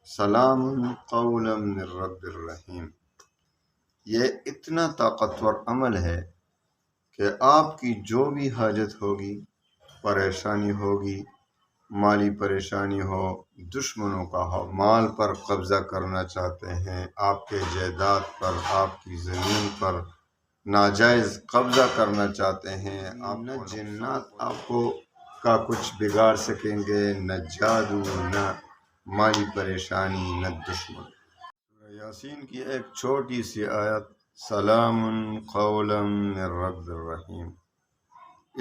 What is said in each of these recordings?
سلام قولا من رب الرحیم۔ یہ اتنا طاقتور عمل ہے کہ آپ کی جو بھی حاجت ہوگی، پریشانی ہوگی، مالی پریشانی ہو، دشمنوں کا ہو، مال پر قبضہ کرنا چاہتے ہیں، آپ کے جائیداد پر، آپ کی زمین پر ناجائز قبضہ کرنا چاہتے ہیں، آپ نہ جنات آپ کو کا کچھ بگاڑ سکیں گے، نہ جادو، نہ مالی پریشانی، نہ دشمن۔ یاسین کی ایک چھوٹی سی آیت سلام قولا من رب الرحیم،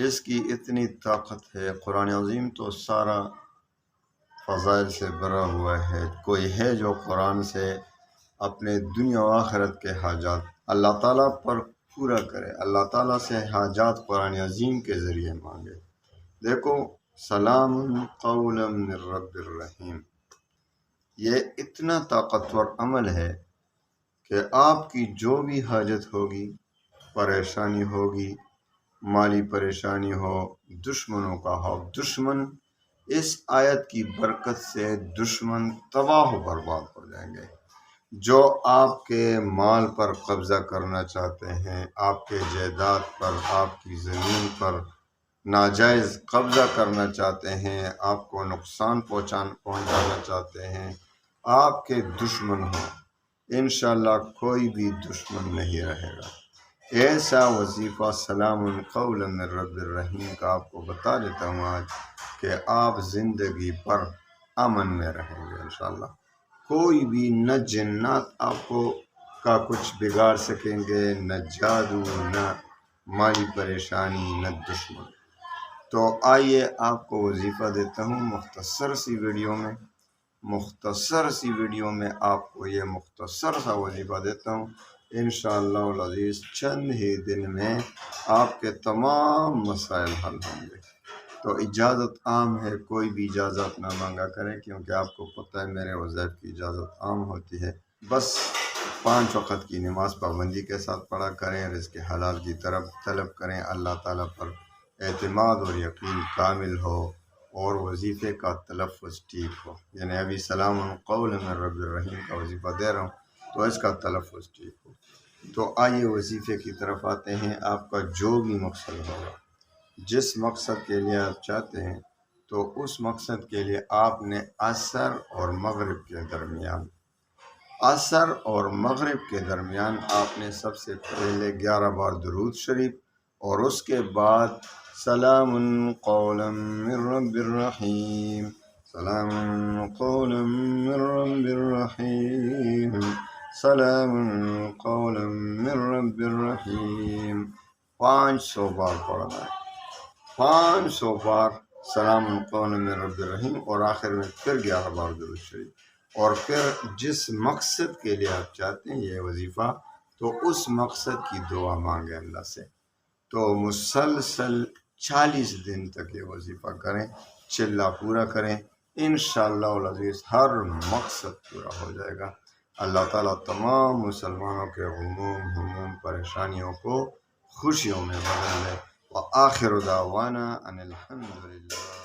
اس کی اتنی طاقت ہے۔ قرآن عظیم تو سارا فضائل سے بھرا ہوا ہے، کوئی ہے جو قرآن سے اپنے دنیا و آخرت کے حاجات اللہ تعالیٰ پر پورا کرے، اللہ تعالیٰ سے حاجات قرآن عظیم کے ذریعے مانگے۔ دیکھو سلام قولا من رب الرحیم، یہ اتنا طاقتور عمل ہے کہ آپ کی جو بھی حاجت ہوگی، پریشانی ہوگی، مالی پریشانی ہو، دشمنوں کا ہو، دشمن اس آیت کی برکت سے دشمن تباہ و برباد ہو جائیں گے۔ جو آپ کے مال پر قبضہ کرنا چاہتے ہیں، آپ کے جائیداد پر، آپ کی زمین پر ناجائز قبضہ کرنا چاہتے ہیں، آپ کو نقصان پہنچانا چاہتے ہیں، آپ کے دشمن ہوں، انشاءاللہ کوئی بھی دشمن نہیں رہے گا۔ ایسا وظیفہ سلام قولا من رب الرحیم کا آپ کو بتا دیتا ہوں آج، کہ آپ زندگی پر امن میں رہیں گے انشاءاللہ۔ کوئی بھی نہ جنات آپ کو کا کچھ بگاڑ سکیں گے، نہ جادو، نہ مالی پریشانی، نہ دشمن۔ تو آئیے آپ کو وظیفہ دیتا ہوں مختصر سی ویڈیو میں آپ کو یہ مختصر سا وظیفہ دیتا ہوں۔ انشاءاللہ العزیز چند ہی دن میں آپ کے تمام مسائل حل ہوں گے۔ تو اجازت عام ہے، کوئی بھی اجازت نہ مانگا کرے، کیونکہ آپ کو پتہ ہے میرے وظائف کی اجازت عام ہوتی ہے۔ بس 5 وقت کی نماز پابندی کے ساتھ پڑھا کریں، رزق حلال کی طرف طلب کریں، اللہ تعالیٰ پر اعتماد اور یقین کامل ہو، اور وظیفے کا تلفظ ٹھیک ہو۔ یعنی ابھی سلام قولا من رب الرحیم کا وظیفہ دے رہا ہوں تو اس کا تلفظ ٹھیک ہو۔ تو آئیے وظیفے کی طرف آتے ہیں۔ آپ کا جو بھی مقصد ہوگا، جس مقصد کے لیے آپ چاہتے ہیں، تو اس مقصد کے لیے آپ نے عصر اور مغرب کے درمیان آپ نے سب سے پہلے 11 بار درود شریف، اور اس کے بعد سلام قولا من رب الرحیم، سلام قولا من رب الرحیم، سلام قولا من رب الرحیم 500 بار پڑھنا ہے۔ 500 بار سلام قولا من رب الرحیم، اور آخر میں پھر 11 بار درود شریف، اور پھر جس مقصد کے لیے آپ چاہتے ہیں یہ وظیفہ، تو اس مقصد کی دعا مانگیں اللہ سے۔ تو مسلسل 40 دن تک یہ وظیفہ کریں، چلہ پورا کریں، انشاءاللہ العزیز ہر مقصد پورا ہو جائے گا۔ اللہ تعالیٰ تمام مسلمانوں کے غموم پریشانیوں کو خوشیوں میں بدل دے۔ وآخر دعوانا ان الحمدللہ۔